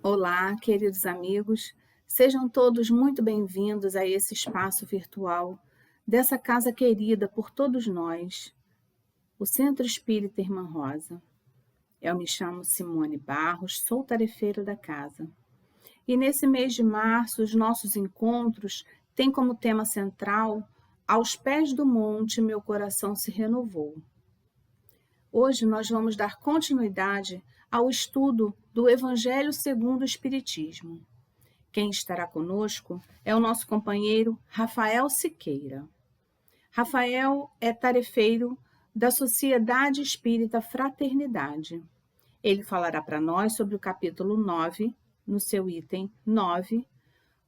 Olá, queridos amigos, sejam todos muito bem-vindos a esse espaço virtual dessa casa querida por todos nós, o Centro Espírita Irmã Rosa. Eu me chamo Simone Barros, sou tarefeira da casa. E nesse mês de março, os nossos encontros têm como tema central Aos pés do monte, meu coração se renovou. Hoje nós vamos dar continuidade ao estudo do Evangelho segundo o Espiritismo. Quem estará conosco é o nosso companheiro Rafael Siqueira. Rafael é tarefeiro da Sociedade Espírita Fraternidade. Ele falará para nós sobre o capítulo 9, no seu item 9,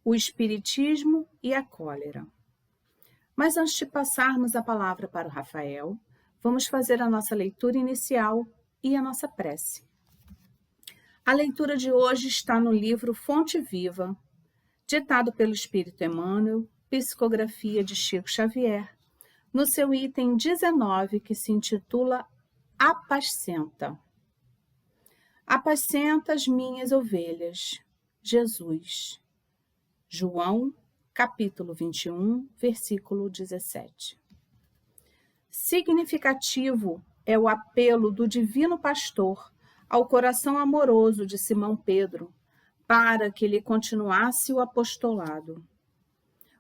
o Espiritismo e a Cólera. Mas antes de passarmos a palavra para o Rafael, vamos fazer a nossa leitura inicial e a nossa prece. A leitura de hoje está no livro Fonte Viva, ditado pelo Espírito Emmanuel, psicografia de Chico Xavier, no seu item 19, que se intitula Apascenta. Apascenta as minhas ovelhas, Jesus. João, capítulo 21, versículo 17. Significativo é o apelo do Divino Pastor ao coração amoroso de Simão Pedro para que lhe continuasse o apostolado.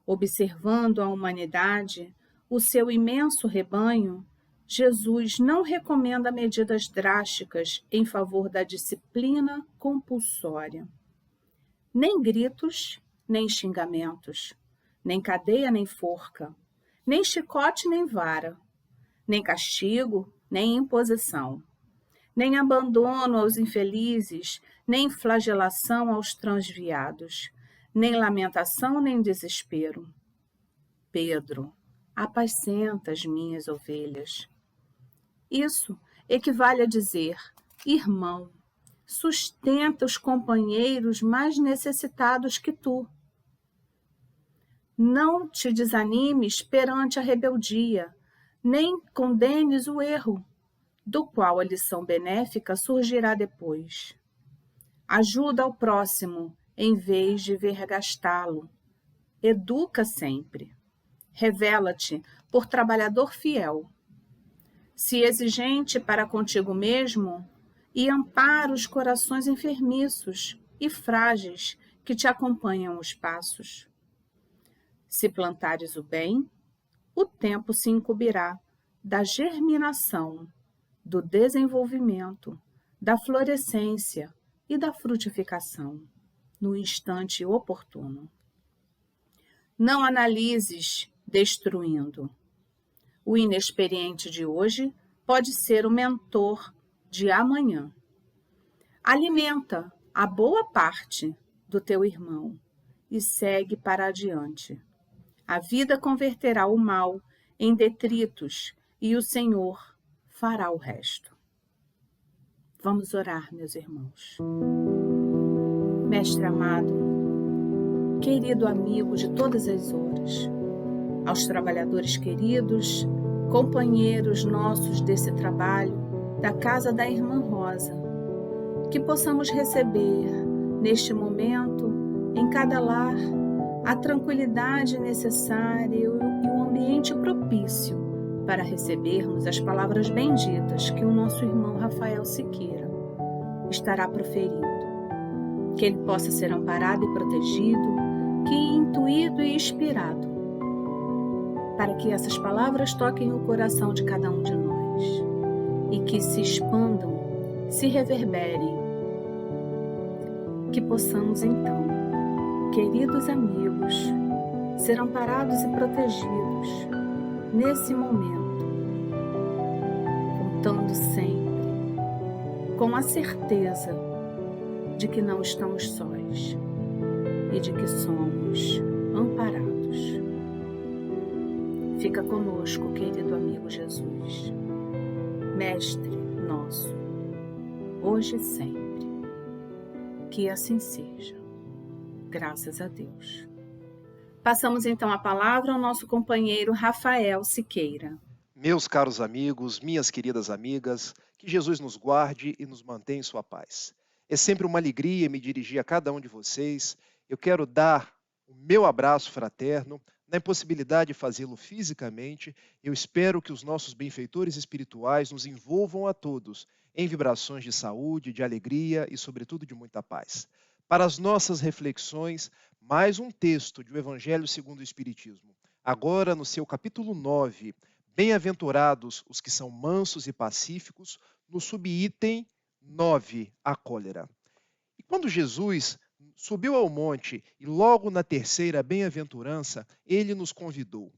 Observando a humanidade, o seu imenso rebanho, Jesus não recomenda medidas drásticas em favor da disciplina compulsória. Nem gritos, nem xingamentos, nem cadeia, nem forca, nem chicote, nem vara, nem castigo, nem imposição, nem abandono aos infelizes, nem flagelação aos transviados, nem lamentação, nem desespero. Pedro, apascenta as minhas ovelhas. Isso equivale a dizer, irmão, sustenta os companheiros mais necessitados que tu. Não te desanimes perante a rebeldia, nem condenes o erro, do qual a lição benéfica surgirá depois. Ajuda ao próximo, em vez de vergastá-lo. Educa sempre. Revela-te por trabalhador fiel. Se exigente para contigo mesmo, e ampara os corações enfermiços e frágeis que te acompanham os passos. Se plantares o bem, o tempo se incumbirá da germinação, do desenvolvimento, da florescência e da frutificação, no instante oportuno. Não analises destruindo. O inexperiente de hoje pode ser o mentor de amanhã. Alimenta a boa parte do teu irmão e segue para adiante. A vida converterá o mal em detritos e o Senhor fará o resto. Vamos orar, meus irmãos. Mestre amado, querido amigo de todas as horas, aos trabalhadores queridos, companheiros nossos desse trabalho, da casa da Irmã Rosa, que possamos receber, neste momento, em cada lar, a tranquilidade necessária e o ambiente propício para recebermos as palavras benditas que o nosso irmão Rafael Siqueira estará proferindo. Que ele possa ser amparado e protegido, que intuído e inspirado, para que essas palavras toquem o coração de cada um de nós e que se expandam, se reverberem. Que possamos então, queridos amigos, ser amparados e protegidos nesse momento, contando sempre com a certeza de que não estamos sós e de que somos amparados. Fica conosco, querido amigo Jesus, Mestre nosso, hoje e sempre. Que assim seja. Graças a Deus. Passamos então a palavra ao nosso companheiro Rafael Siqueira. Meus caros amigos, minhas queridas amigas, que Jesus nos guarde e nos mantenha em sua paz. É sempre uma alegria me dirigir a cada um de vocês. Eu quero dar o meu abraço fraterno. Na impossibilidade de fazê-lo fisicamente, eu espero que os nossos benfeitores espirituais nos envolvam a todos em vibrações de saúde, de alegria e, sobretudo, de muita paz. Para as nossas reflexões, mais um texto de O Evangelho segundo o Espiritismo. Agora, no seu capítulo 9, Bem-aventurados os que são mansos e pacíficos, no subitem 9, a cólera. E quando Jesus subiu ao monte e logo na terceira bem-aventurança, ele nos convidou.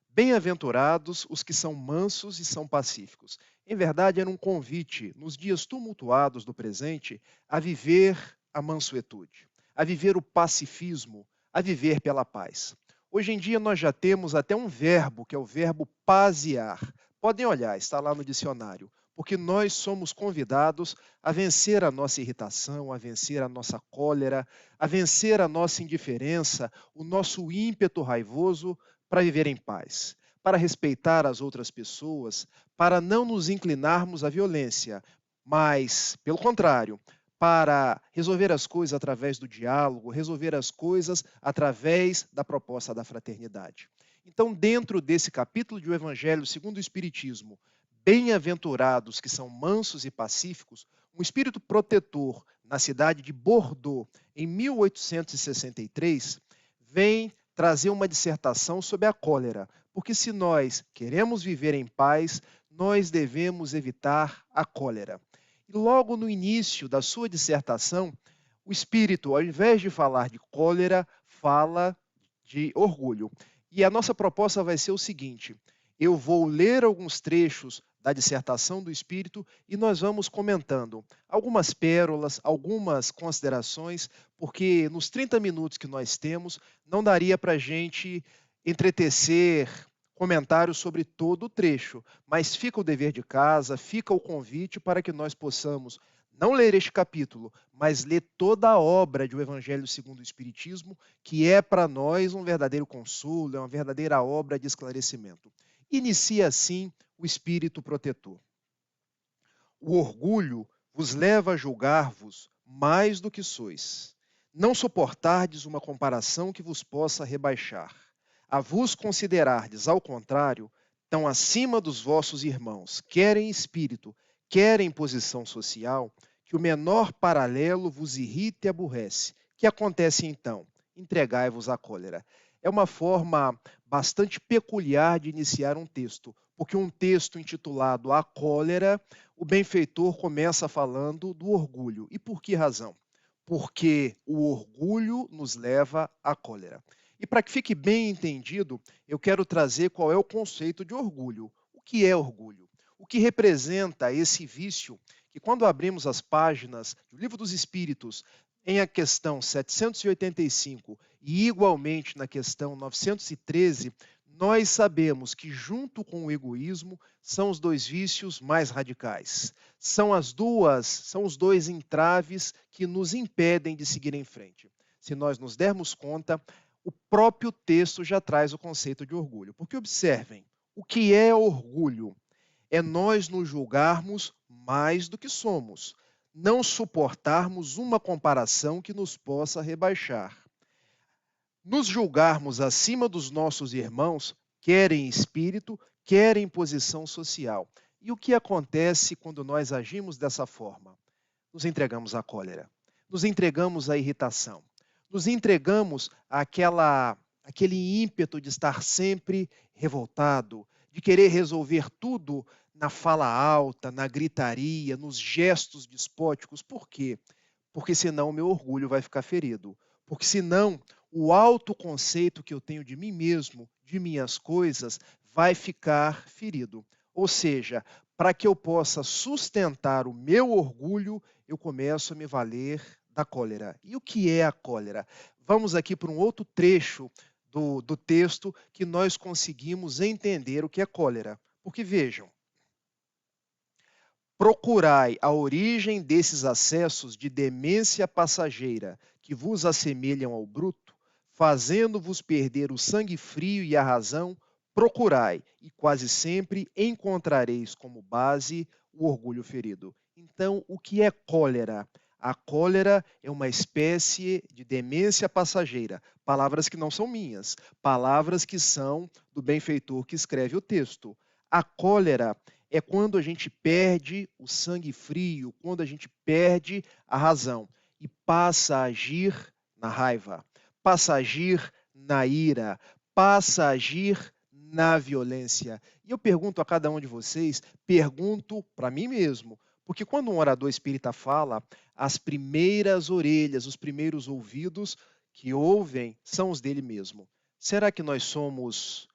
Bem-aventurados os que são mansos e são pacíficos. Em verdade, era um convite, nos dias tumultuados do presente, a viver a mansuetude, a viver o pacifismo, a viver pela paz. Hoje em dia nós já temos até um verbo, que é o verbo pasear. Podem olhar, está lá no dicionário, porque nós somos convidados a vencer a nossa irritação, a vencer a nossa cólera, a vencer a nossa indiferença, o nosso ímpeto raivoso para viver em paz, para respeitar as outras pessoas, para não nos inclinarmos à violência, mas, pelo contrário, para resolver as coisas através do diálogo, resolver as coisas através da proposta da fraternidade. Então, dentro desse capítulo de O Evangelho segundo o Espiritismo, bem-aventurados que são mansos e pacíficos, um espírito protetor na cidade de Bordeaux, em 1863, vem trazer uma dissertação sobre a cólera, porque se nós queremos viver em paz, nós devemos evitar a cólera. E logo no início da sua dissertação, o espírito, ao invés de falar de cólera, fala de orgulho. E a nossa proposta vai ser o seguinte: eu vou ler alguns trechos da dissertação do espírito e nós vamos comentando algumas pérolas, algumas considerações, porque nos 30 minutos que nós temos, não daria para a gente entretecer comentários sobre todo o trecho, mas fica o dever de casa, fica o convite para que nós possamos não ler este capítulo, mas ler toda a obra de O Evangelho segundo o Espiritismo, que é para nós um verdadeiro consolo, é uma verdadeira obra de esclarecimento. Inicia assim o espírito protetor. O orgulho vos leva a julgar-vos mais do que sois. Não suportardes uma comparação que vos possa rebaixar. A vos considerardes, ao contrário, tão acima dos vossos irmãos, quer em espírito, quer em posição social, que o menor paralelo vos irrita e aborrece. Que acontece então? Entregai-vos à cólera. É uma forma bastante peculiar de iniciar um texto, porque um texto intitulado A Cólera, o benfeitor começa falando do orgulho. E por que razão? Porque o orgulho nos leva à cólera. E para que fique bem entendido, eu quero trazer qual é o conceito de orgulho. O que é orgulho? O que representa esse vício que, quando abrimos as páginas do Livro dos Espíritos, em a questão 785 e igualmente na questão 913, nós sabemos que, junto com o egoísmo, são os dois vícios mais radicais. São os dois entraves que nos impedem de seguir em frente. Se nós nos dermos conta, o próprio texto já traz o conceito de orgulho. Porque observem, o que é orgulho? É nós nos julgarmos mais do que somos, não suportarmos uma comparação que nos possa rebaixar. Nos julgarmos acima dos nossos irmãos, quer em espírito, quer em posição social. E o que acontece quando nós agimos dessa forma? Nos entregamos à cólera, nos entregamos à irritação, nos entregamos àquele ímpeto de estar sempre revoltado, de querer resolver tudo na fala alta, na gritaria, nos gestos despóticos. Por quê? Porque senão o meu orgulho vai ficar ferido. Porque senão o autoconceito que eu tenho de mim mesmo, de minhas coisas, vai ficar ferido. Ou seja, para que eu possa sustentar o meu orgulho, eu começo a me valer da cólera. E o que é a cólera? Vamos aqui para um outro trecho do texto que nós conseguimos entender o que é cólera. Porque vejam, procurai a origem desses acessos de demência passageira que vos assemelham ao bruto, fazendo-vos perder o sangue frio e a razão, procurai, e quase sempre encontrareis como base o orgulho ferido. Então, o que é cólera? A cólera é uma espécie de demência passageira. Palavras que não são minhas, palavras que são do benfeitor que escreve o texto. A cólera é quando a gente perde o sangue frio, quando a gente perde a razão e passa a agir na raiva, passa a agir na ira, passa a agir na violência. E eu pergunto a cada um de vocês, pergunto para mim mesmo, porque quando um orador espírita fala, as primeiras orelhas, os primeiros ouvidos que ouvem são os dele mesmo. Será que nós somos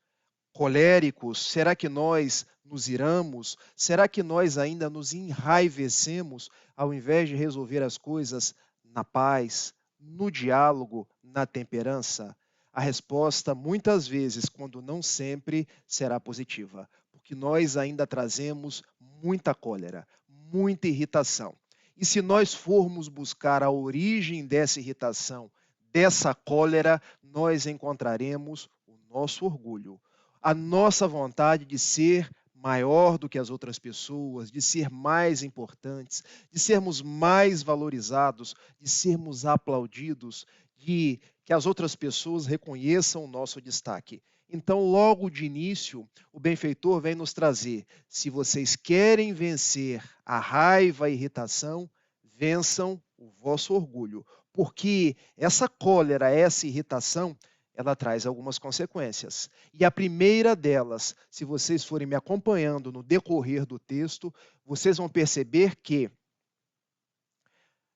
coléricos? Será que nós nos iramos? Será que nós ainda nos enraivecemos ao invés de resolver as coisas na paz, no diálogo, na temperança? A resposta, muitas vezes, quando não sempre, será positiva, porque nós ainda trazemos muita cólera, muita irritação. E se nós formos buscar a origem dessa irritação, dessa cólera, nós encontraremos o nosso orgulho, a nossa vontade de ser maior do que as outras pessoas, de ser mais importantes, de sermos mais valorizados, de sermos aplaudidos, de que as outras pessoas reconheçam o nosso destaque. Então, logo de início, o benfeitor vem nos trazer: se vocês querem vencer a raiva e a irritação, vençam o vosso orgulho, porque essa cólera, essa irritação, ela traz algumas consequências. E a primeira delas, se vocês forem me acompanhando no decorrer do texto, vocês vão perceber que,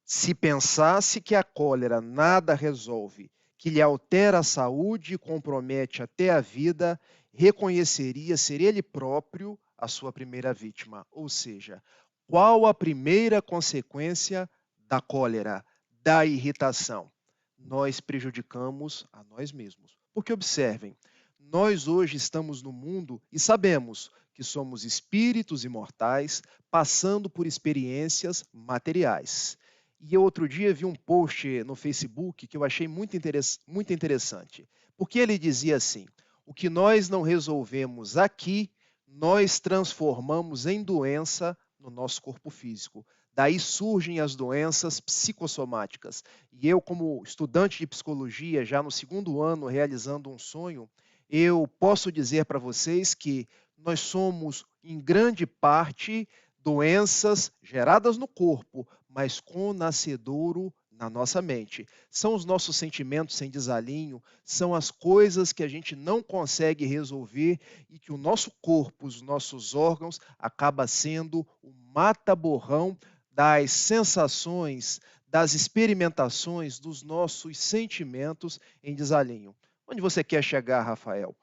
se pensasse que a cólera nada resolve, que lhe altera a saúde e compromete até a vida, reconheceria ser ele próprio a sua primeira vítima. Ou seja, qual a primeira consequência da cólera, da irritação? Nós prejudicamos a nós mesmos. Porque observem, nós hoje estamos no mundo e sabemos que somos espíritos imortais passando por experiências materiais. E eu outro dia vi um post no Facebook que eu achei muito interessante, porque ele dizia assim: o que nós não resolvemos aqui, nós transformamos em doença no nosso corpo físico. Daí surgem as doenças psicossomáticas. E eu, como estudante de psicologia, já no 2º ano, realizando um sonho, eu posso dizer para vocês que nós somos, em grande parte, doenças geradas no corpo, mas com nascedouro na nossa mente. São os nossos sentimentos sem desalinho, são as coisas que a gente não consegue resolver e que o nosso corpo, os nossos órgãos, acaba sendo o mata-borrão das sensações, das experimentações, dos nossos sentimentos em desalinho. Onde você quer chegar, Rafael?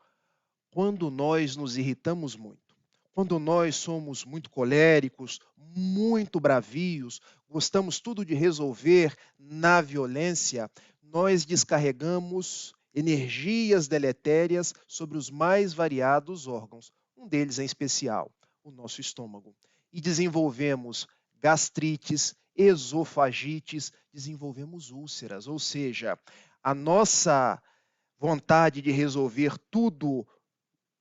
Quando nós nos irritamos muito, quando nós somos muito coléricos, muito bravios, gostamos tudo de resolver na violência, nós descarregamos energias deletérias sobre os mais variados órgãos, um deles em especial, o nosso estômago. E desenvolvemos gastrites, esofagites, desenvolvemos úlceras, ou seja, a nossa vontade de resolver tudo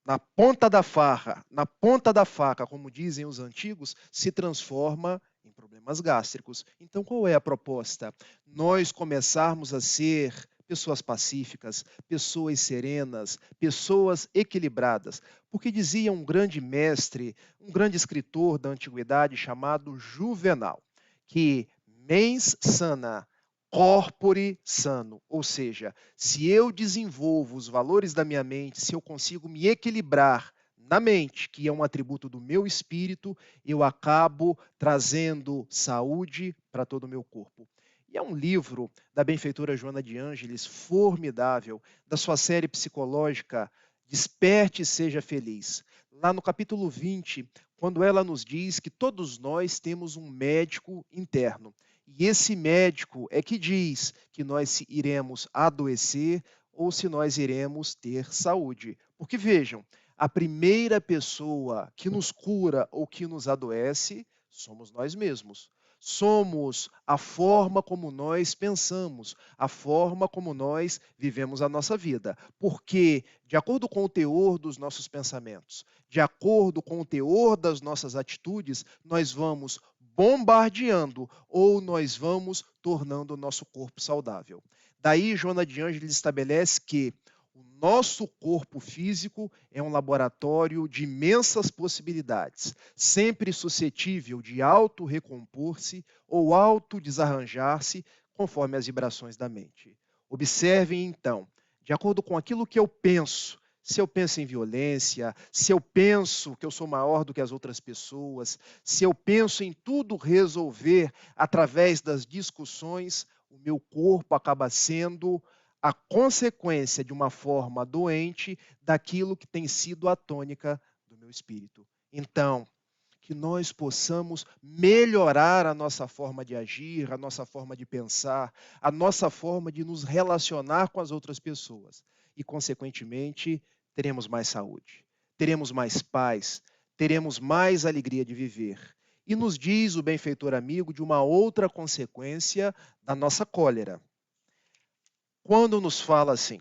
na ponta da faca, como dizem os antigos, se transforma em problemas gástricos. Então, qual é a proposta? Nós começarmos a ser pessoas pacíficas, pessoas serenas, pessoas equilibradas. Porque dizia um grande mestre, um grande escritor da antiguidade chamado Juvenal, que mens sana, corpore sano, ou seja, se eu desenvolvo os valores da minha mente, se eu consigo me equilibrar na mente, que é um atributo do meu espírito, eu acabo trazendo saúde para todo o meu corpo. E é um livro da benfeitora Joana de Ângeles, formidável, da sua série psicológica Desperte e Seja Feliz. Lá no capítulo 20, quando ela nos diz que todos nós temos um médico interno. E esse médico é que diz que nós iremos adoecer ou se nós iremos ter saúde. Porque vejam, a primeira pessoa que nos cura ou que nos adoece somos nós mesmos. Somos a forma como nós pensamos, a forma como nós vivemos a nossa vida. Porque, de acordo com o teor dos nossos pensamentos, de acordo com o teor das nossas atitudes, nós vamos bombardeando ou nós vamos tornando o nosso corpo saudável. Daí, Joana de Ângeles estabelece que o nosso corpo físico é um laboratório de imensas possibilidades, sempre suscetível de auto-recompor-se ou auto-desarranjar-se conforme as vibrações da mente. Observem, então, de acordo com aquilo que eu penso, se eu penso em violência, se eu penso que eu sou maior do que as outras pessoas, se eu penso em tudo resolver através das discussões, o meu corpo acaba sendo a consequência de uma forma doente daquilo que tem sido a tônica do meu espírito. Então, que nós possamos melhorar a nossa forma de agir, a nossa forma de pensar, a nossa forma de nos relacionar com as outras pessoas. E, consequentemente, teremos mais saúde, teremos mais paz, teremos mais alegria de viver. E nos diz o benfeitor amigo de uma outra consequência da nossa cólera. Quando nos fala assim,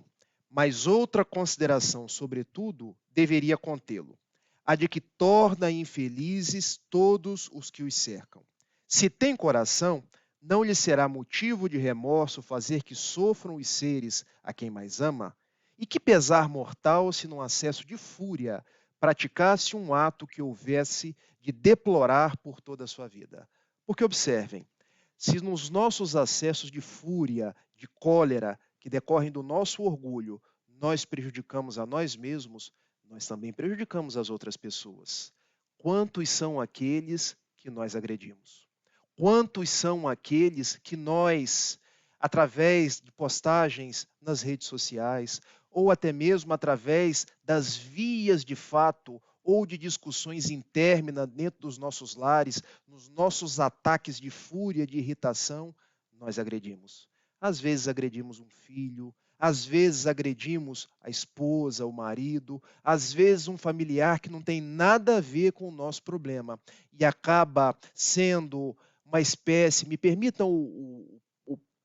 mas outra consideração, sobretudo, deveria contê-lo, a de que torna infelizes todos os que os cercam. Se tem coração, não lhe será motivo de remorso fazer que sofram os seres a quem mais ama? E que pesar mortal se num acesso de fúria praticasse um ato que houvesse de deplorar por toda a sua vida? Porque observem, se nos nossos acessos de fúria, de cólera, que decorrem do nosso orgulho, nós prejudicamos a nós mesmos, nós também prejudicamos as outras pessoas. Quantos são aqueles que nós agredimos? Quantos são aqueles que nós, através de postagens nas redes sociais, ou até mesmo através das vias de fato ou de discussões internas dentro dos nossos lares, nos nossos ataques de fúria, de irritação, nós agredimos? Às vezes agredimos um filho, às vezes agredimos a esposa, o marido, às vezes um familiar que não tem nada a ver com o nosso problema e acaba sendo uma espécie, me permitam o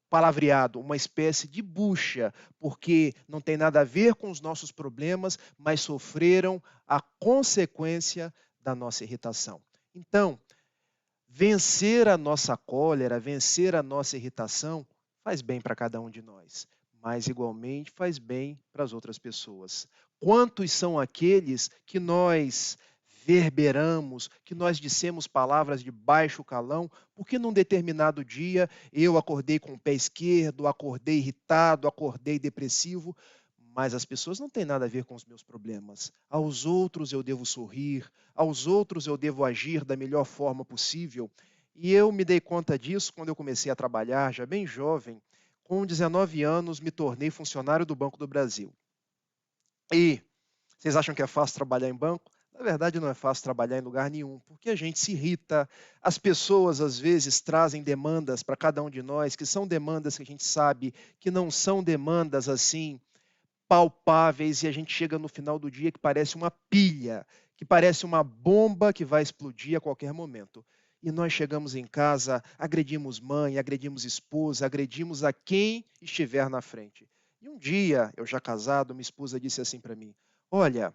palavreado, uma espécie de bucha, porque não tem nada a ver com os nossos problemas, mas sofreram a consequência da nossa irritação. Então, vencer a nossa cólera, vencer a nossa irritação, faz bem para cada um de nós, mas igualmente faz bem para as outras pessoas. Quantos são aqueles que nós verberamos, que nós dissemos palavras de baixo calão, porque num determinado dia eu acordei com o pé esquerdo, acordei irritado, acordei depressivo, mas as pessoas não têm nada a ver com os meus problemas. Aos outros eu devo sorrir, aos outros eu devo agir da melhor forma possível. E eu me dei conta disso quando eu comecei a trabalhar, já bem jovem. Com 19 anos, me tornei funcionário do Banco do Brasil. E vocês acham que é fácil trabalhar em banco? Na verdade, não é fácil trabalhar em lugar nenhum, porque a gente se irrita. As pessoas, às vezes, trazem demandas para cada um de nós, que são demandas que a gente sabe que não são demandas assim palpáveis, e a gente chega no final do dia que parece uma pilha, que parece uma bomba que vai explodir a qualquer momento. E nós chegamos em casa, agredimos mãe, agredimos esposa, agredimos a quem estiver na frente. E um dia, eu já casado, minha esposa disse assim para mim: olha,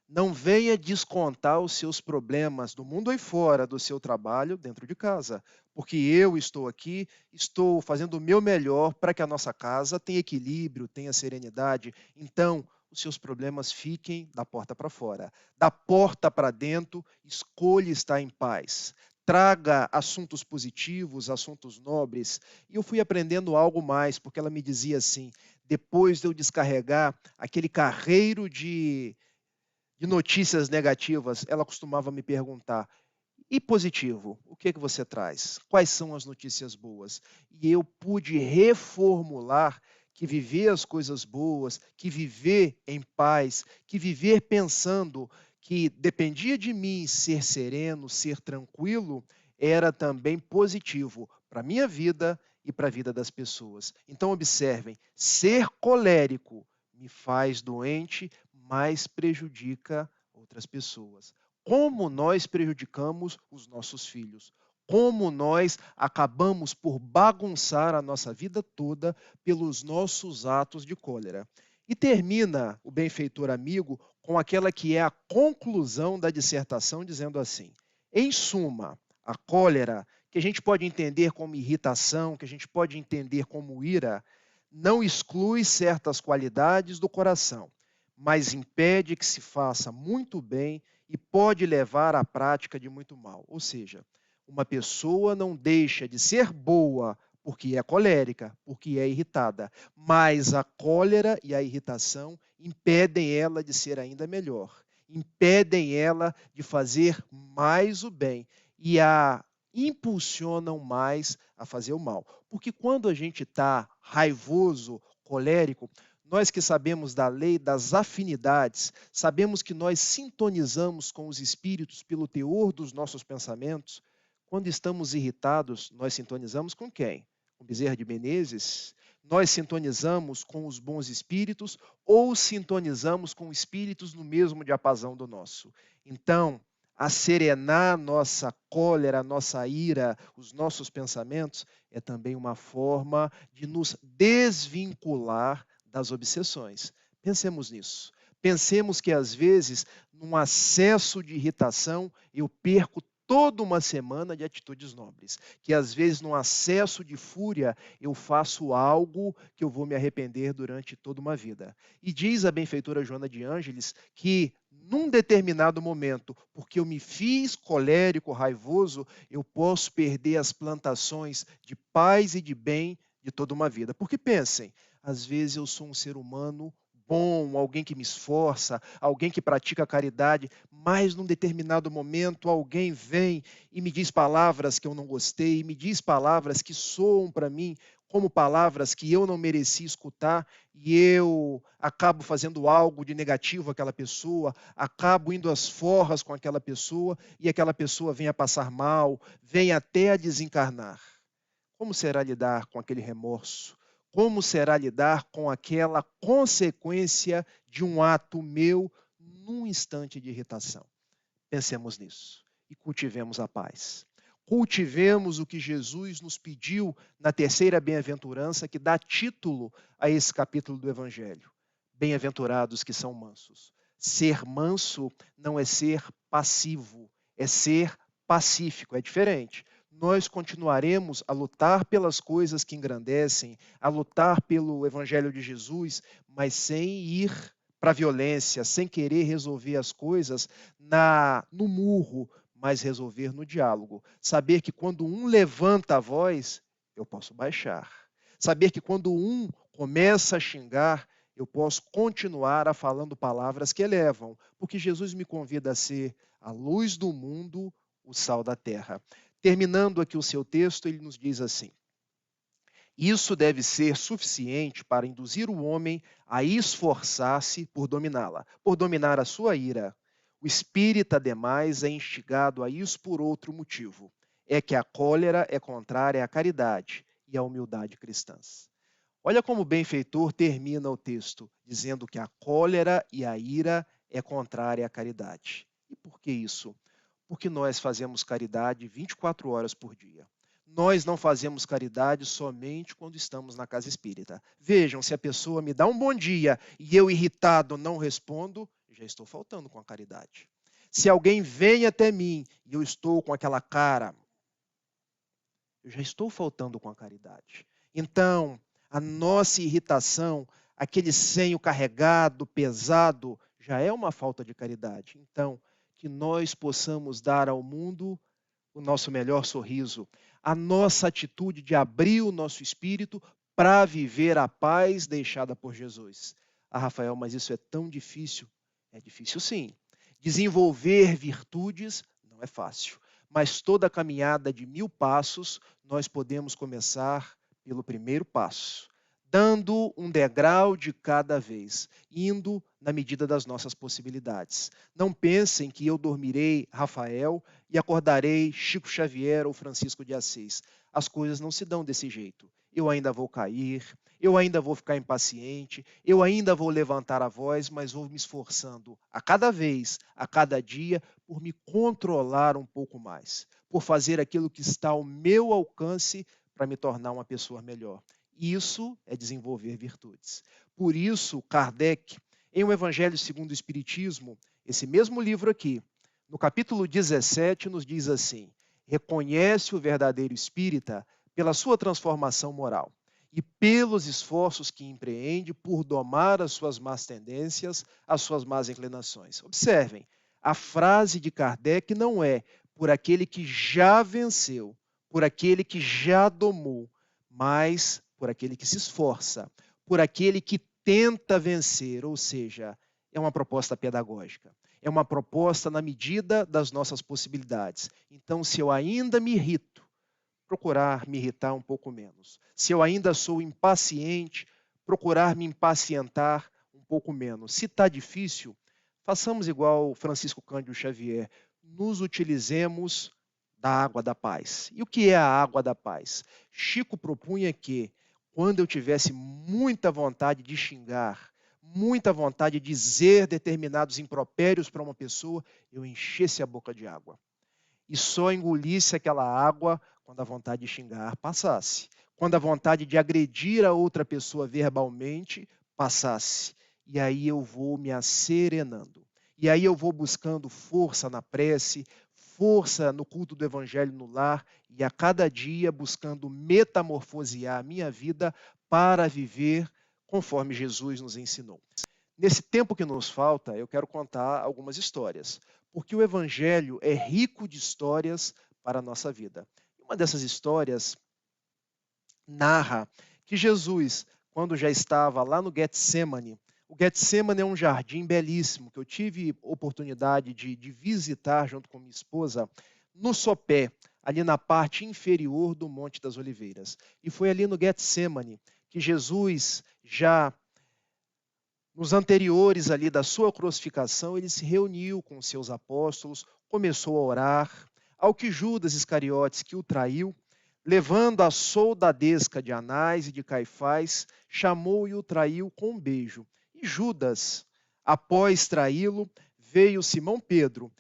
não venha descontar os seus problemas do mundo aí fora, do seu trabalho, dentro de casa. Porque eu estou aqui, estou fazendo o meu melhor para que a nossa casa tenha equilíbrio, tenha serenidade. Então, os seus problemas fiquem da porta para fora. Da porta para dentro, escolha estar em paz. Traga assuntos positivos, assuntos nobres. E eu fui aprendendo algo mais, porque ela me dizia assim, depois de eu descarregar aquele carreiro de notícias negativas, ela costumava me perguntar: e positivo, o que é que você traz? Quais são as notícias boas? E eu pude reformular que viver as coisas boas, que viver em paz, que viver pensando que dependia de mim ser sereno, ser tranquilo, era também positivo para a minha vida e para a vida das pessoas. Então, observem, ser colérico me faz doente, mas prejudica outras pessoas. Como nós prejudicamos os nossos filhos? Como nós acabamos por bagunçar a nossa vida toda pelos nossos atos de cólera? E termina o benfeitor amigo com aquela que é a conclusão da dissertação, dizendo assim: em suma, A cólera, que a gente pode entender como irritação, que a gente pode entender como ira, não exclui certas qualidades do coração, mas impede que se faça muito bem e pode levar à prática de muito mal. Ou seja, uma pessoa não deixa de ser boa porque é colérica, porque é irritada, mas a cólera e a irritação impedem ela de ser ainda melhor, impedem ela de fazer mais o bem e a impulsionam mais a fazer o mal. Porque quando a gente está raivoso, colérico, nós que sabemos da lei das afinidades, sabemos que nós sintonizamos com os espíritos pelo teor dos nossos pensamentos. Quando estamos irritados, nós sintonizamos com quem? Com Bezerra de Menezes? Nós sintonizamos com os bons espíritos ou sintonizamos com espíritos no mesmo diapasão do nosso? Então, a serenar nossa cólera, nossa ira, os nossos pensamentos, é também uma forma de nos desvincular das obsessões. Pensemos nisso. Pensemos que, às vezes, num acesso de irritação, eu perco toda uma semana de atitudes nobres. Que, às vezes, num acesso de fúria, eu faço algo que eu vou me arrepender durante toda uma vida. E diz a benfeitora Joana de Ângeles que, num determinado momento, porque eu me fiz colérico, raivoso, eu posso perder as plantações de paz e de bem de toda uma vida. Porque pensem, às vezes eu sou um ser humano bom, alguém que me esforça, alguém que pratica caridade, mas num determinado momento alguém vem e me diz palavras que eu não gostei, me diz palavras que soam para mim como palavras que eu não mereci escutar, e eu acabo fazendo algo de negativo àquela pessoa, acabo indo às forras com aquela pessoa, e aquela pessoa vem a passar mal, vem até a desencarnar. Como será lidar com aquele remorso? Como será lidar com aquela consequência de um ato meu num instante de irritação? Pensemos nisso e cultivemos a paz. Cultivemos o que Jesus nos pediu na terceira bem-aventurança, que dá título a esse capítulo do Evangelho. Bem-aventurados que são mansos. Ser manso não é ser passivo, é ser pacífico, é diferente. Nós continuaremos a lutar pelas coisas que engrandecem, a lutar pelo Evangelho de Jesus, mas sem ir para a violência, sem querer resolver as coisas no murro, mas resolver no diálogo. Saber que quando um levanta a voz, eu posso baixar. Saber que quando um começa a xingar, eu posso continuar a falando palavras que elevam, porque Jesus me convida a ser a luz do mundo, o sal da terra. Terminando aqui o seu texto, ele nos diz assim: isso deve ser suficiente para induzir o homem a esforçar-se por dominá-la, por dominar a sua ira. O espírita, ademais, é instigado a isso por outro motivo. É que a cólera é contrária à caridade e à humildade cristãs. Olha como o benfeitor termina o texto, dizendo que a cólera e a ira é contrária à caridade. E por que isso? Porque nós fazemos caridade 24 horas por dia. Nós não fazemos caridade somente quando estamos na casa espírita. Vejam, se a pessoa me dá um bom dia e eu, irritado, não respondo, já estou faltando com a caridade. Se alguém vem até mim e eu estou com aquela cara, eu já estou faltando com a caridade. Então, a nossa irritação, aquele senho carregado, pesado, já é uma falta de caridade. Então, que nós possamos dar ao mundo o nosso melhor sorriso, a nossa atitude de abrir o nosso espírito para viver a paz deixada por Jesus. Ah, Rafael, mas isso é tão difícil. É difícil sim. Desenvolver virtudes não é fácil, mas toda caminhada de 1000 passos, nós podemos começar pelo primeiro passo, dando um degrau de cada vez, indo na medida das nossas possibilidades. Não pensem que eu dormirei Rafael e acordarei Chico Xavier ou Francisco de Assis. As coisas não se dão desse jeito. Eu ainda vou cair, eu ainda vou ficar impaciente, eu ainda vou levantar a voz, mas vou me esforçando a cada vez, a cada dia, por me controlar um pouco mais, por fazer aquilo que está ao meu alcance para me tornar uma pessoa melhor. Isso é desenvolver virtudes. Por isso, Kardec, em O Evangelho segundo o Espiritismo, esse mesmo livro aqui, no capítulo 17, nos diz assim: reconhece o verdadeiro espírita pela sua transformação moral e pelos esforços que empreende por domar as suas más tendências, as suas más inclinações. Observem, a frase de Kardec não é por aquele que já venceu, por aquele que já domou, mas por aquele que se esforça, por aquele que tenta vencer, ou seja, é uma proposta pedagógica. É uma proposta na medida das nossas possibilidades. Então, se eu ainda me irrito, procurar me irritar um pouco menos. Se eu ainda sou impaciente, procurar me impacientar um pouco menos. Se está difícil, façamos igual Francisco Cândido Xavier, nos utilizemos da água da paz. E o que é a água da paz? Chico propunha que, quando eu tivesse muita vontade de xingar, muita vontade de dizer determinados impropérios para uma pessoa, eu enchesse a boca de água. E só engolisse aquela água quando a vontade de xingar passasse. Quando a vontade de agredir a outra pessoa verbalmente passasse. E aí eu vou me asserenando. E aí eu vou buscando força na prece, força no culto do evangelho no lar e a cada dia buscando metamorfosear a minha vida para viver conforme Jesus nos ensinou. Nesse tempo que nos falta, eu quero contar algumas histórias, porque o evangelho é rico de histórias para a nossa vida. Uma dessas histórias narra que Jesus, quando já estava lá no Getsemane, o Getsemane é um jardim belíssimo que eu tive oportunidade de visitar junto com minha esposa no sopé, ali na parte inferior do Monte das Oliveiras. E foi ali no Getsemane que Jesus, já nos anteriores ali da sua crucificação, ele se reuniu com os seus apóstolos, começou a orar, ao que Judas Iscariotes, que o traiu, levando a soldadesca de Anás e de Caifás, chamou e o traiu com um beijo. E Judas, após traí-lo, veio Simão Pedro,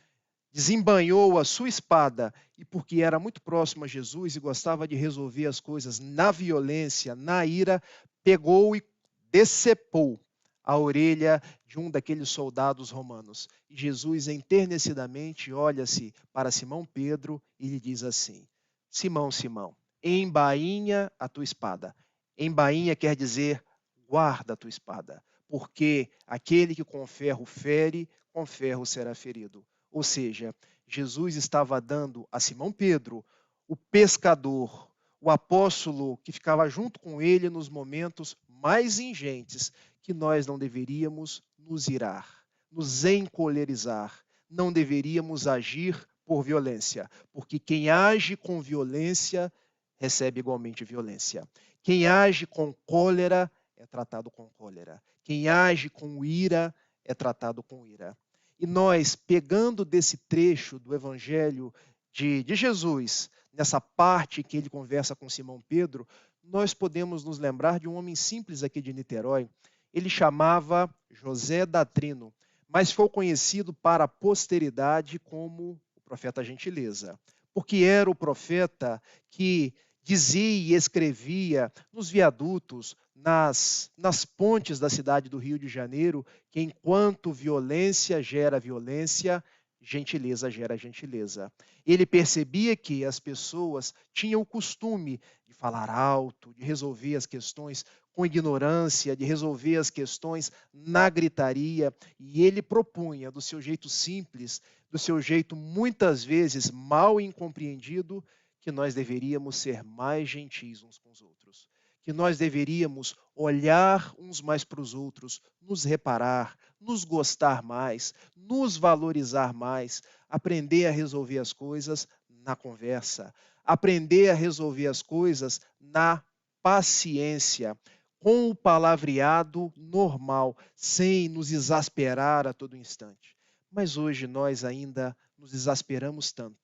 desembainhou a sua espada, e porque era muito próximo a Jesus e gostava de resolver as coisas na violência, na ira, pegou e decepou a orelha de um daqueles soldados romanos. E Jesus, enternecidamente, olha-se para Simão Pedro e lhe diz assim: Simão, Simão, embainha a tua espada. Embainha quer dizer guarda a tua espada, porque aquele que com ferro fere, com ferro será ferido. Ou seja, Jesus estava dando a Simão Pedro, o pescador, o apóstolo que ficava junto com ele nos momentos mais ingentes, que nós não deveríamos nos irar, nos encolerizar, não deveríamos agir por violência, porque quem age com violência recebe igualmente violência. Quem age com cólera é tratado com cólera. Quem age com ira é tratado com ira. E nós, pegando desse trecho do Evangelho de Jesus, nessa parte que ele conversa com Simão Pedro, nós podemos nos lembrar de um homem simples aqui de Niterói. Ele chamava José Datrino, mas foi conhecido para a posteridade como o profeta Gentileza, porque era o profeta que dizia e escrevia nos viadutos, nas pontes da cidade do Rio de Janeiro, que enquanto violência gera violência, gentileza gera gentileza. Ele percebia que as pessoas tinham o costume de falar alto, de resolver as questões com ignorância, de resolver as questões na gritaria, e ele propunha, do seu jeito simples, do seu jeito muitas vezes mal incompreendido, que nós deveríamos ser mais gentis uns com os outros, que nós deveríamos olhar uns mais para os outros, nos reparar, nos gostar mais, nos valorizar mais, aprender a resolver as coisas na conversa, aprender a resolver as coisas na paciência, com o palavreado normal, sem nos exasperar a todo instante. Mas hoje nós ainda nos exasperamos tanto,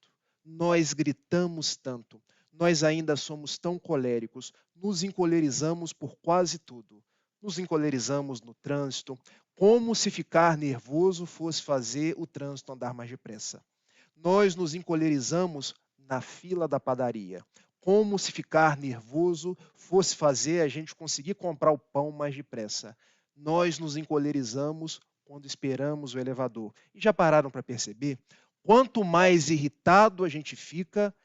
nós gritamos tanto, nós ainda somos tão coléricos, nos encolerizamos por quase tudo. Nos encolerizamos no trânsito, como se ficar nervoso fosse fazer o trânsito andar mais depressa. Nós nos encolerizamos na fila da padaria, como se ficar nervoso fosse fazer a gente conseguir comprar o pão mais depressa. Nós nos encolerizamos quando esperamos o elevador. E já pararam para perceber? Quanto mais irritado a gente fica,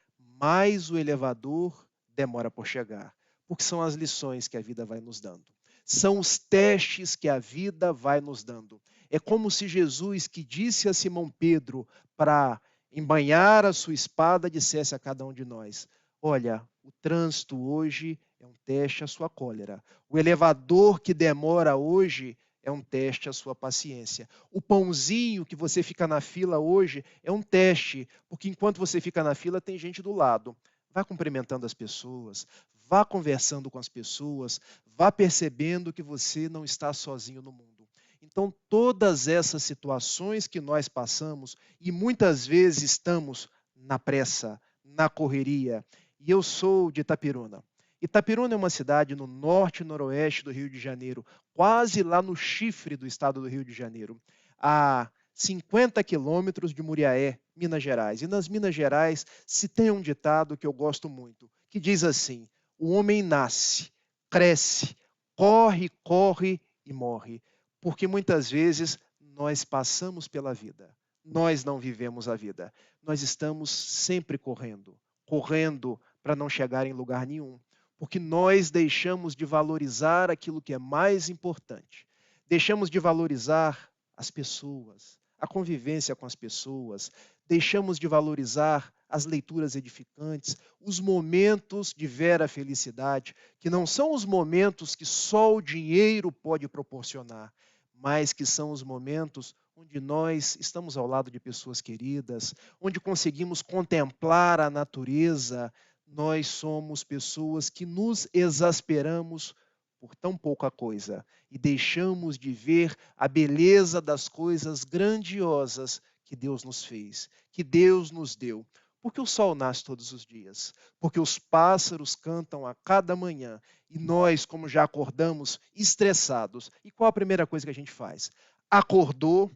mais o elevador demora por chegar, porque são as lições que a vida vai nos dando. São os testes que a vida vai nos dando. É como se Jesus, que disse a Simão Pedro para embainhar a sua espada, dissesse a cada um de nós: olha, o trânsito hoje é um teste à sua cólera. O elevador que demora hoje é um teste à sua paciência. O pãozinho que você fica na fila hoje é um teste, porque enquanto você fica na fila, tem gente do lado. Vá cumprimentando as pessoas, vá conversando com as pessoas, vá percebendo que você não está sozinho no mundo. Então, todas essas situações que nós passamos, e muitas vezes estamos na pressa, na correria, e eu sou de Itapiruna. Itapiruna é uma cidade no norte e noroeste do Rio de Janeiro, quase lá no chifre do estado do Rio de Janeiro, a 50 quilômetros de Muriaé, Minas Gerais. E nas Minas Gerais se tem um ditado que eu gosto muito, que diz assim: o homem nasce, cresce, corre, corre e morre. Porque muitas vezes nós passamos pela vida, nós não vivemos a vida. Nós estamos sempre correndo, correndo para não chegar em lugar nenhum. Porque nós deixamos de valorizar aquilo que é mais importante. Deixamos de valorizar as pessoas, a convivência com as pessoas, deixamos de valorizar as leituras edificantes, os momentos de vera felicidade, que não são os momentos que só o dinheiro pode proporcionar, mas que são os momentos onde nós estamos ao lado de pessoas queridas, onde conseguimos contemplar a natureza. Nós somos pessoas que nos exasperamos por tão pouca coisa e deixamos de ver a beleza das coisas grandiosas que Deus nos fez, que Deus nos deu. Porque o sol nasce todos os dias, porque os pássaros cantam a cada manhã e nós, como já acordamos estressados, e qual a primeira coisa que a gente faz? Acordou,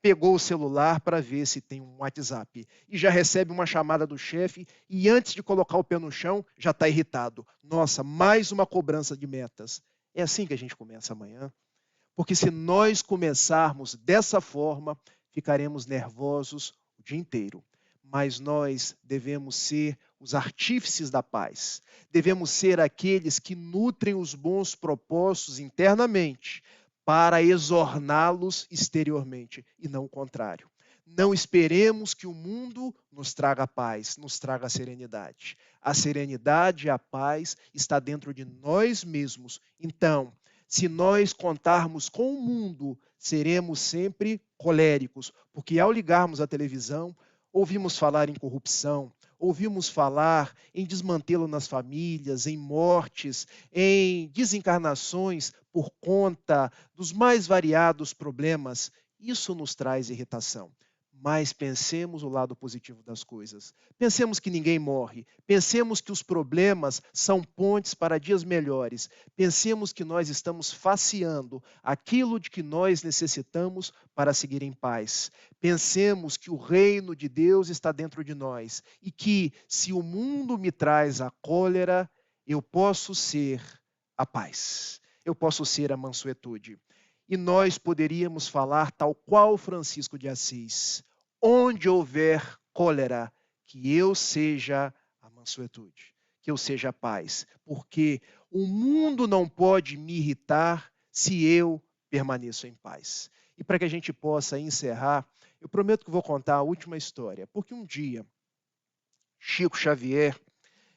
pegou o celular para ver se tem um WhatsApp e já recebe uma chamada do chefe e antes de colocar o pé no chão já está irritado. Nossa, mais uma cobrança de metas. É assim que a gente começa amanhã. Porque se nós começarmos dessa forma, ficaremos nervosos o dia inteiro. Mas nós devemos ser os artífices da paz. Devemos ser aqueles que nutrem os bons propósitos internamente para exorná-los exteriormente e não o contrário. Não esperemos que o mundo nos traga paz, nos traga serenidade. A serenidade e a paz está dentro de nós mesmos. Então, se nós contarmos com o mundo, seremos sempre coléricos, porque ao ligarmos a televisão, ouvimos falar em corrupção, ouvimos falar em desmantelo nas famílias, em mortes, em desencarnações por conta dos mais variados problemas. Isso nos traz irritação. Mas pensemos o lado positivo das coisas. Pensemos que ninguém morre. Pensemos que os problemas são pontes para dias melhores. Pensemos que nós estamos faceando aquilo de que nós necessitamos para seguir em paz. Pensemos que o reino de Deus está dentro de nós e que, se o mundo me traz a cólera, eu posso ser a paz. Eu posso ser a mansuetude. E nós poderíamos falar tal qual Francisco de Assis: onde houver cólera, que eu seja a mansuetude, que eu seja a paz, porque o mundo não pode me irritar se eu permaneço em paz. E para que a gente possa encerrar, eu prometo que vou contar a última história, porque um dia, Chico Xavier,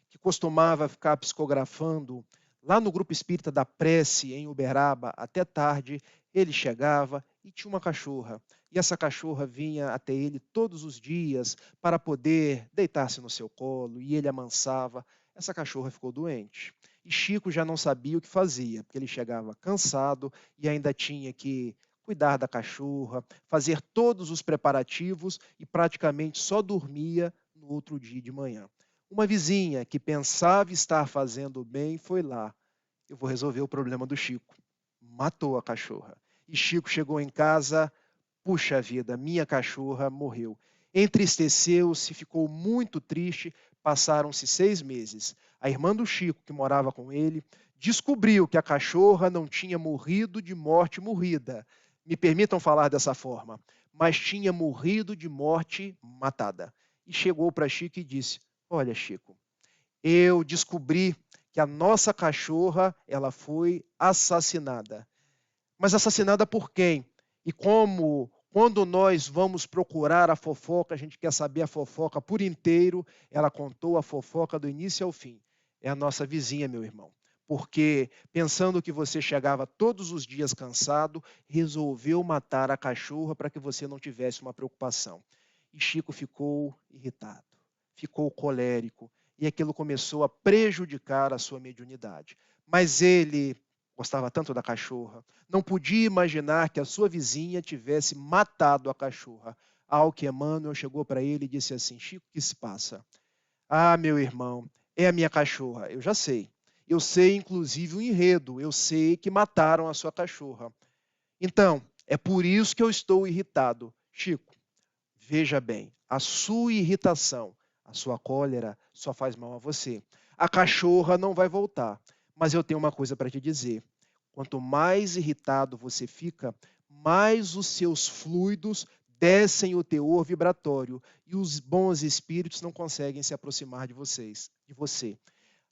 que costumava ficar psicografando lá no Grupo Espírita da Prece, em Uberaba, até tarde, ele chegava e tinha uma cachorra. E essa cachorra vinha até ele todos os dias para poder deitar-se no seu colo, e ele amansava. Essa cachorra ficou doente. E Chico já não sabia o que fazia, porque ele chegava cansado e ainda tinha que cuidar da cachorra, fazer todos os preparativos e praticamente só dormia no outro dia de manhã. Uma vizinha que pensava estar fazendo bem foi lá: eu vou resolver o problema do Chico. Matou a cachorra. E Chico chegou em casa: puxa vida, minha cachorra morreu. Entristeceu-se, ficou muito triste. Passaram-se 6 meses. A irmã do Chico, que morava com ele, descobriu que a cachorra não tinha morrido de morte morrida. Me permitam falar dessa forma, mas tinha morrido de morte matada. E chegou para Chico e disse: Olha, Chico, eu descobri que a nossa cachorra, ela foi assassinada. Mas assassinada por quem? E como, quando nós vamos procurar a fofoca, a gente quer saber a fofoca por inteiro, ela contou a fofoca do início ao fim. É a nossa vizinha, meu irmão. Porque, pensando que você chegava todos os dias cansado, resolveu matar a cachorra para que você não tivesse uma preocupação. E Chico ficou irritado, ficou colérico, e aquilo começou a prejudicar a sua mediunidade. Mas ele gostava tanto da cachorra, não podia imaginar que a sua vizinha tivesse matado a cachorra. Ao que Emmanuel chegou para ele e disse assim: Chico, o que se passa? Ah, meu irmão, é a minha cachorra. Eu já sei. Eu sei, inclusive, o enredo. Eu sei que mataram a sua cachorra. Então, é por isso que eu estou irritado. Chico, veja bem, a sua irritação, a sua cólera só faz mal a você. A cachorra não vai voltar. Mas eu tenho uma coisa para te dizer. Quanto mais irritado você fica, mais os seus fluidos descem o teor vibratório e os bons espíritos não conseguem se aproximar de você.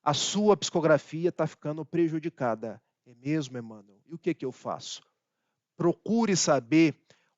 A sua psicografia está ficando prejudicada. É mesmo, Emmanuel? E o que eu faço? Procure saber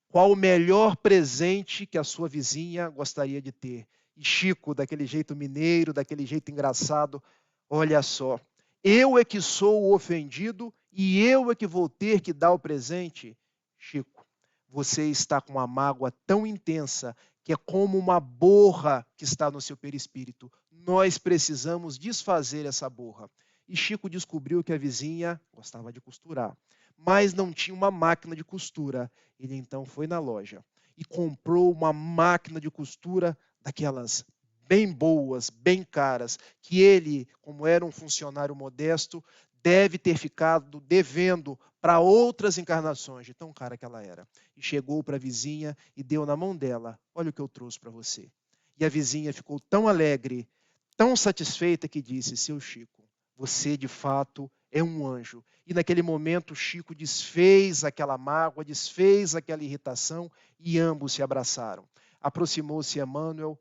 qual o melhor presente que a sua vizinha gostaria de ter. E Chico, daquele jeito mineiro, daquele jeito engraçado, olha só, eu é que sou o ofendido e eu é que vou ter que dar o presente. Chico, você está com uma mágoa tão intensa que é como uma borra que está no seu perispírito. Nós precisamos desfazer essa borra. E Chico descobriu que a vizinha gostava de costurar, mas não tinha uma máquina de costura. Ele então foi na loja e comprou uma máquina de costura daquelas bem boas, bem caras, que ele, como era um funcionário modesto, deve ter ficado devendo para outras encarnações, de tão cara que ela era. E chegou para a vizinha e deu na mão dela: olha o que eu trouxe para você. E a vizinha ficou tão alegre, tão satisfeita, que disse: seu Chico, você de fato é um anjo. E naquele momento Chico desfez aquela mágoa, desfez aquela irritação e ambos se abraçaram. Aproximou-se Emmanuel.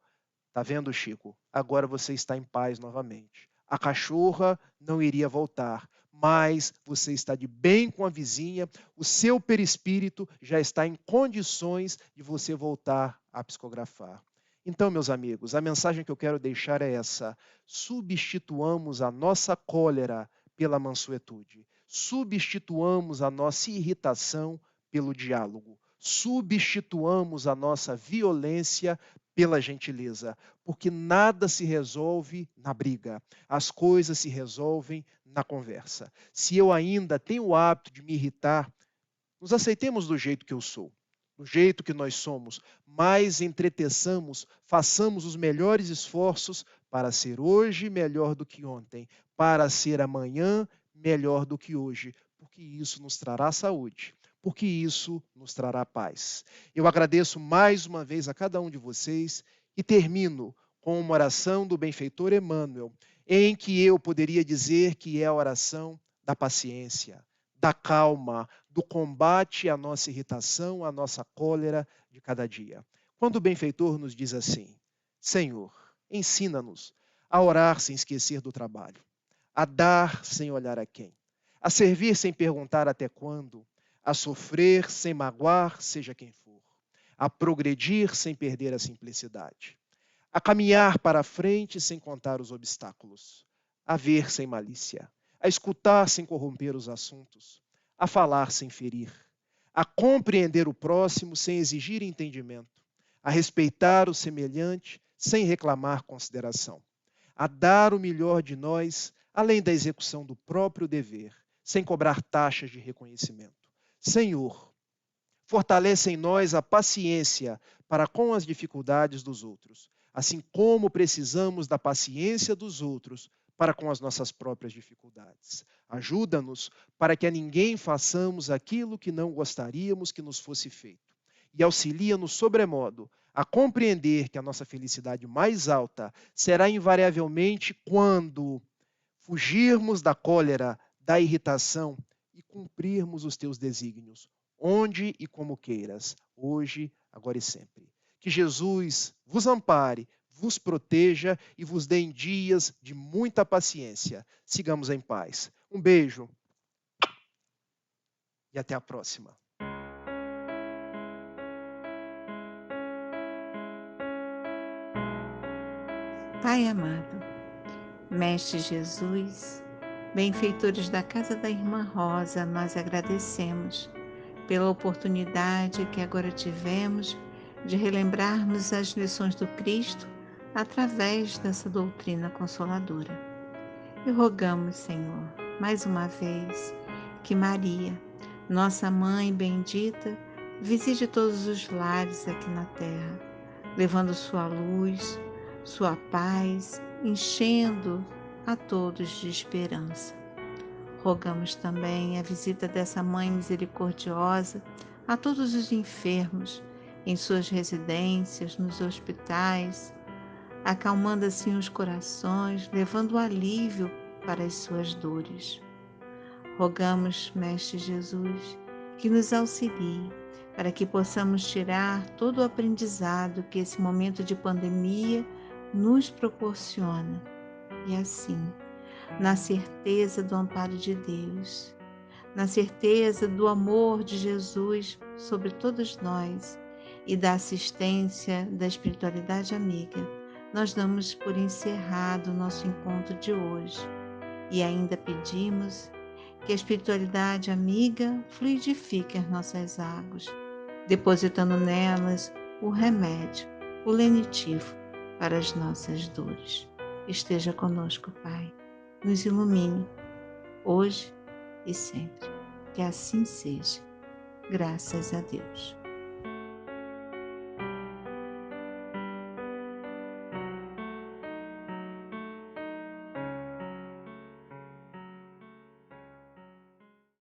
Tá vendo, Chico? Agora você está em paz novamente. A cachorra não iria voltar, mas você está de bem com a vizinha, o seu perispírito já está em condições de você voltar a psicografar. Então, meus amigos, a mensagem que eu quero deixar é essa: substituamos a nossa cólera pela mansuetude, substituamos a nossa irritação pelo diálogo, substituamos a nossa violência pela gentileza, porque nada se resolve na briga, as coisas se resolvem na conversa. Se eu ainda tenho o hábito de me irritar, nos aceitemos do jeito que eu sou, do jeito que nós somos, mas entreteçamos, façamos os melhores esforços para ser hoje melhor do que ontem, para ser amanhã melhor do que hoje, porque isso nos trará saúde, porque isso nos trará paz. Eu agradeço mais uma vez a cada um de vocês e termino com uma oração do benfeitor Emmanuel, em que eu poderia dizer que é a oração da paciência, da calma, do combate à nossa irritação, à nossa cólera de cada dia. Quando o benfeitor nos diz assim: Senhor, ensina-nos a orar sem esquecer do trabalho, a dar sem olhar a quem, a servir sem perguntar até quando, a sofrer sem magoar, seja quem for, a progredir sem perder a simplicidade, a caminhar para a frente sem contar os obstáculos, a ver sem malícia, a escutar sem corromper os assuntos, a falar sem ferir, a compreender o próximo sem exigir entendimento, a respeitar o semelhante sem reclamar consideração, a dar o melhor de nós além da execução do próprio dever, sem cobrar taxas de reconhecimento. Senhor, fortalece em nós a paciência para com as dificuldades dos outros, assim como precisamos da paciência dos outros para com as nossas próprias dificuldades. Ajuda-nos para que a ninguém façamos aquilo que não gostaríamos que nos fosse feito. E auxilia-nos sobremodo a compreender que a nossa felicidade mais alta será invariavelmente quando fugirmos da cólera, da irritação e cumprirmos os teus desígnios, onde e como queiras, hoje, agora e sempre. Que Jesus vos ampare, vos proteja e vos dê em dias de muita paciência. Sigamos em paz. Um beijo e até a próxima. Pai amado, Mestre Jesus, benfeitores da Casa da Irmã Rosa, nós agradecemos pela oportunidade que agora tivemos de relembrarmos as lições do Cristo através dessa doutrina consoladora. E rogamos, Senhor, mais uma vez, que Maria, nossa Mãe bendita, visite todos os lares aqui na terra, levando sua luz, sua paz, enchendo a todos de esperança. Rogamos também a visita dessa Mãe misericordiosa a todos os enfermos, em suas residências, nos hospitais, acalmando assim os corações, levando alívio para as suas dores. Rogamos, Mestre Jesus, que nos auxilie para que possamos tirar todo o aprendizado que esse momento de pandemia nos proporciona e assim, na certeza do amparo de Deus, na certeza do amor de Jesus sobre todos nós e da assistência da espiritualidade amiga, nós damos por encerrado o nosso encontro de hoje e ainda pedimos que a espiritualidade amiga fluidifique as nossas águas, depositando nelas o remédio, o lenitivo para as nossas dores. Esteja conosco, Pai, nos ilumine, hoje e sempre. Que assim seja. Graças a Deus.